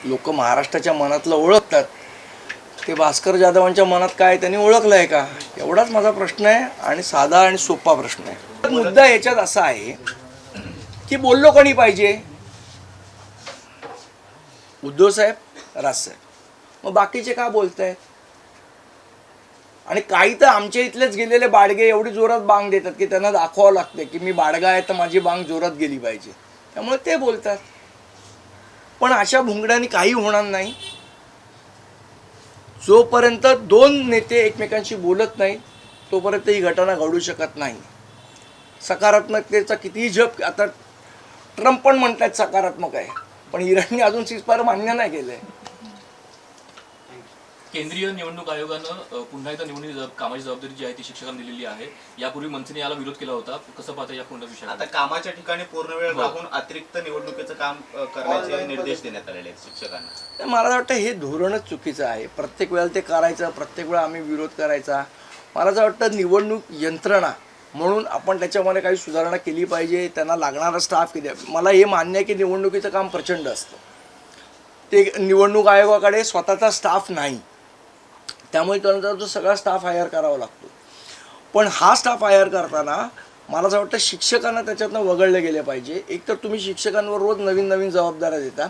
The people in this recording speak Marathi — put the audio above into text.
लोक महाराष्ट्राच्या मनातलं ओळखतात, ते भास्कर जाधवांच्या मनात काय त्यांनी ओळखलं आहे का, एवढाच माझा प्रश्न आहे. आणि साधा आणि सोपा प्रश्न आहे. मुद्दा याच्यात असा आहे की बोललो कोणी पाहिजे, उद्धव साहेब, राजसाहेब. मग बाकीचे का बोलत आहेत? आणि काही तर आमच्या इथलेच गेलेले बाडगे एवढी जोरात बांग देतात की त्यांना दाखवावं लागते की मी बाडगा आहे तर माझी बांग जोरात गेली पाहिजे, त्यामुळे ते बोलतात. पण अशा भुंगड्याने काही होणार नाही. जोपर्यंत दोन नेते एकमेकांशी बोलत नाही तोपर्यंत ही घटना घडू शकत नाही. सकारात्मकतेचा कितीही जप, आता ट्रम्प पण म्हणतात सकारात्मक आहे, पण इराणने अजून सीजफायर मान्य नाही केलंय. केंद्रीय निवडणूक आयोगानं पुन्हा एकदा निवडणूक कामाची जबाबदारी जी आहे ती शिक्षकांना दिलेली आहे. यापूर्वी मंत्रीने याला विरोध केला होता. कसं पाहता या पूर्ण विषयात? आता कामाच्या ठिकाणी पूर्ण वेळ राहून अतिरिक्त निवडणुकीचं काम करण्याचे निर्देश देण्यात आलेले आहेत शिक्षकांना. मला वाटतं हे धोरणच चुकीचं आहे. प्रत्येक वेळेला ते करायचं, प्रत्येक वेळा आम्ही विरोध करायचा. मला असं वाटतं निवडणूक यंत्रणा म्हणून आपण त्याच्यामध्ये काही सुधारणा केली पाहिजे. त्यांना लागणारा स्टाफ किती आहे. मला हे मान्य आहे की निवडणुकीचं काम प्रचंड असतं, ते निवडणूक आयोगाकडे स्वतःचा स्टाफ नाही, त्यामुळे त्यांचा तो सगळा स्टाफ हायर करावा लागतो. पण हा स्टाफ हायर करताना मला असं वाटतं शिक्षकांना त्याच्यातनं वगळले गेले पाहिजे. एक तर तुम्ही शिक्षकांवर रोज नवीन नवीन जबाबदाऱ्या देता.